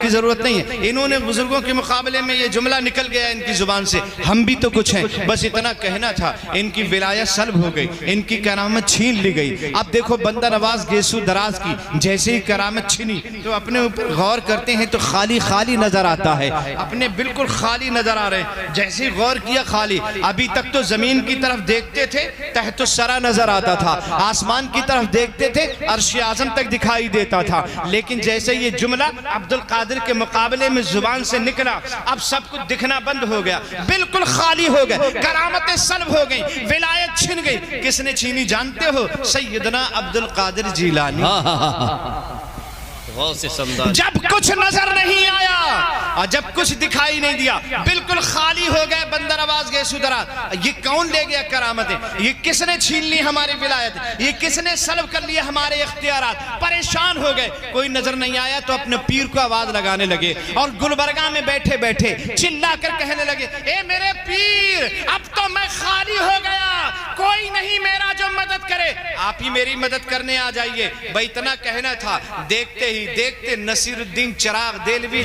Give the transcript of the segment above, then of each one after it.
کی ضرورت نہیں ہے. انہوں نے بزرگوں کے مقابلے میں یہ جملہ نکل گیا ان کی زبان سے, ہم بھی تو کچھ ہیں. بس اتنا کہنا تھا. ان کی ولایت سلب ہو گئی, ان کی کرامت چھین لی گئی. اب دیکھو بندہ نواز گیسو دراز کی جیسے ہی کرامت چھینی تو اپنے اوپر غور کرتے ہیں تو خالی خالی نظر آتا ہے, اپنے بالکل خالی نظر آ رہے ہیں. جیسے ہی غور کیا خالی, ابھی تک تو زمین کی طرف دیکھتے تھے تحت الثری نظر آتا تھا, آسمان کی طرف دیکھتے تھے عرش اعظم تک دکھائی دیتا تھا. لیکن جیسے یہ جملہ عبد القادر کے مقابلے میں زبان سے نکلا, اب سب کچھ دکھنا بند ہو گیا, بالکل خالی ہو گئے, کرامتیں سلب ہو گئیں, ولایت چھن گئی. کس نے چھینی جانتے ہو؟ سیدنا عبد القادر جیلانی. جب کچھ نظر نہیں آیا اور جب کچھ دکھائی نہیں دیا, بالکل خالی ہو گئے بندر آواز گیسو دراز. یہ کون لے گیا کرامتیں؟ یہ کس نے چھین لی ہماری ولایت؟ یہ کس نے سلب کر لیا ہمارے اختیارات؟ پریشان ہو گئے, کوئی نظر نہیں آیا تو اپنے پیر کو آواز لگانے لگے اور گلبرگہ میں بیٹھے بیٹھے چلا کر کہنے لگے, اے میرے پیر, اب تو میں خالی ہو گیا, کوئی نہیں میرا جو مدد کرے, آپ ہی میری مدد کرنے آ جائیے. بھائی اتنا کہنا تھا, دیکھتے ہی دیکھتے نصیر الدین چراغ دہلوی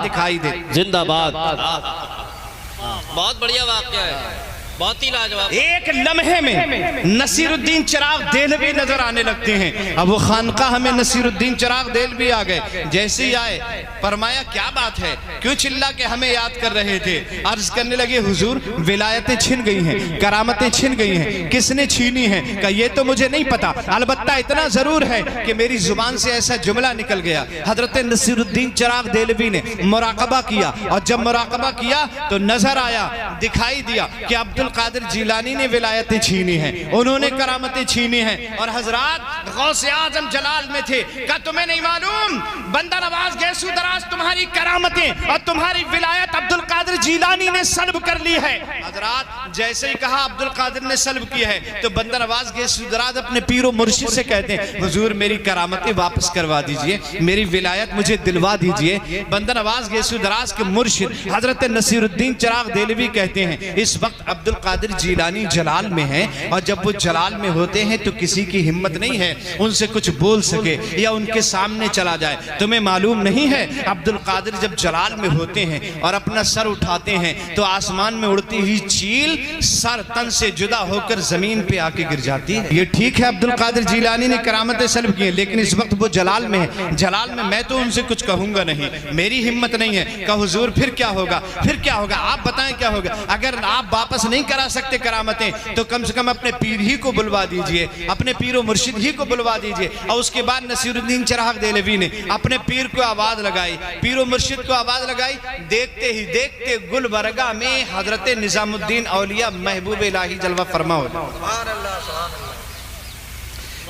دکھائی دے. زندہ باد. بہت بڑھیا واقعہ ہے, بہت ہی لاجواب. ایک لمحے میں نصیر الدین چراغ دہلوی نظر آنے لگتے ہیں. اب وہ خانقاہ میں نصیر الدین چراغ دہلوی آ گئے. جیسے ہی آئے فرمایا کیا بات ہے, کیوں چلا کے ہمیں یاد کر رہے تھے؟ عرض کرنے لگے حضور ولایتیں چھن گئی ہیں, کرامتیں چھن گئی ہیں, کس نے چھینی ہیں؟ کہ یہ تو مجھے نہیں پتا, البتہ اتنا ضرور ہے کہ میری زبان سے ایسا جملہ نکل گیا. حضرت نصیر الدین چراغ دہلوی نے مراقبہ کیا, اور جب مراقبہ کیا تو نظر آیا, دکھائی دیا کہ عبد القادر جیلانی نے ولایتیں چھینی ہیں, انہوں نے کرامتیں چھینی ہیں. اور حضرات غوث اعظم جلال میں تھے. کہا تمہیں نہیں معلوم بندہ نواز گیسو دراز تمہاری کرامتیں اور تمہاری ولایت عبد القادر جیلانی نے سلب کر لی ہے. حضرات جیسے ہی کہا عبد القادر نے سلب کی ہے تو بندہ نواز گیسو دراز اپنے پیر و مرشد سے کہتے ہیں, حضور میری کرامتیں واپس کروا دیجئے, میری ولایت مجھے دلوا دیجئے. بندہ نواز گیسو دراز کے مرشد حضرت نصیر الدین چراغ دہلوی کہتے ہیں, اس وقت عبد القادر جیلانی جلال میں ہیں, اور جب وہ جلال میں ہوتے ہیں تو کسی کی ہمت نہیں ہے ان سے کچھ بول سکے یا ان کے سامنے چلا جائے. تمہیں معلوم نہیں ہے عبد القادر جب جلال میں ہوتے ہیں اور اپنا سر اٹھاتے ہیں تو آسمان میں اڑتی ہوئی چیل سر تن سے جدا ہو کر زمین پہ آ کے گر جاتی ہے. یہ ٹھیک ہے عبد القادر جیلانی نے کرامتیں سلب کی ہیں, لیکن اس وقت وہ جلال میں ہیں. جلال میں میں تو ان سے کچھ کہوں گا نہیں, میری ہمت نہیں ہے. کہ حضور پھر کیا ہوگا, پھر کیا ہوگا, آپ بتائیں کیا ہوگا. اگر آپ واپس نہیں کرا سکتے کرامتیں تو کم سے کم اپنے پیر ہی کو بلوا دیجئے, اپنے پیر و مرشد ہی کو بلوا دیجئے. اور اس کے بعد نصیر الدین چراغ دہلوی نے اپنے پیر کو آواز لگائی, پیر و مرشد کو آواز لگائی. دیکھتے ہی دیکھتے گلبرگہ میں حضرت نظام الدین اولیاء محبوب الہی جلوہ فرما ہو جائے.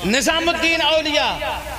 نظام الدین اولیاء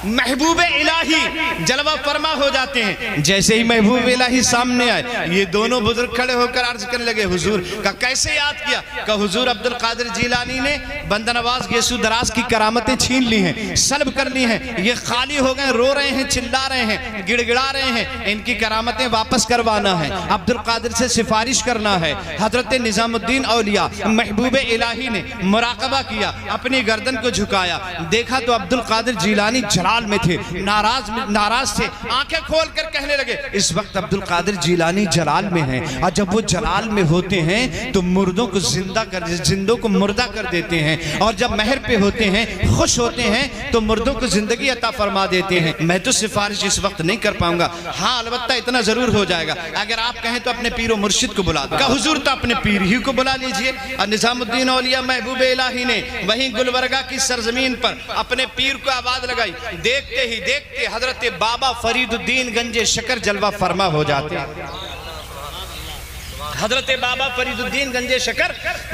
محبوب الہی جلوہ فرما ہو جاتے ہیں. جیسے ہی محبوب الہی سامنے آئے, یہ دونوں بزرگ کھڑے ہو کر عرض کرنے لگے, حضور کا کیسے یاد کیا؟ کہ حضور عبد القادر جیلانی نے بندہ نواز گیسو دراز کی کرامتیں چھین لی ہیں, سلب کر لی ہیں, یہ خالی ہو گئے, رو رہے ہیں, چلا رہے ہیں, گڑ گڑا رہے ہیں, ان کی کرامتیں واپس کروانا ہے, عبد القادر سے سفارش کرنا ہے. حضرت نظام الدین اولیاء محبوب الہی نے مراقبہ کیا, اپنی گردن کو جھکایا, دیکھا تو عبد القادر جیلانی جلال میں تھے, ناراض تھے, آنکھیں کھول کر کہنے لگے, اس وقت عبد القادر جیلانی جلال میں ہیں, اور جب وہ جلال میں ہوتے ہیں تو مردوں کو زندوں کو مردہ کر دیتے ہیں, اور جب مہر پہ ہوتے ہیں, خوش ہوتے ہیں تو مردوں کو زندگی عطا فرما دیتے ہیں. میں تو سفارش اس وقت نہیں کر پاؤں گا, ہاں البتہ اتنا ضرور ہو جائے گا, اگر آپ کہیں تو اپنے پیر و مرشد کو بلا دو. کہ حضور تو اپنے پیر ہی کو بلا لیجئے. اور نظام الدین اولیاء محبوب الہی نے وہیں گلبرگہ کی سرزمین پر اپنے پیر کو آواز لگائی. دیکھتے ہی دیکھتے حضرت بابا فرید الدین گنج شکر جلوہ فرما ہو جاتے ہیں. حضرت بابا فرید الدین گنج شکر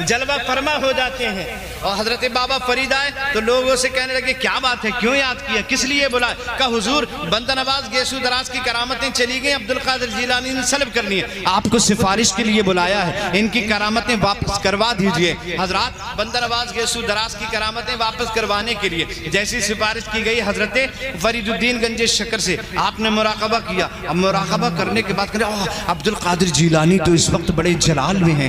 جلوہ فرما ہو جاتے ہیں. اور حضرت بابا فرید آئے تو لوگوں سے کہنے لگے, کیا بات ہے, کیوں یاد کیا, کس لیے بلائے؟ کہا حضور بندہ نواز گیسو دراز کی کرامتیں چلی گئیں, عبد القادر جیلانی نے سلب کرنی ہے, آپ کو سفارش کے لیے بلایا ہے, ان کی کرامتیں واپس کروا دیجئے. حضرات بندہ نواز گیسو دراز کی کرامتیں واپس کروانے کے لیے جیسی سفارش کی گئی حضرت فرید الدین گنج شکر سے, آپ نے مراقبہ کیا. اب مراقبہ کرنے کے بعد عبد القادر جیلانی تو اس وقت بڑے جلال میں ہیں,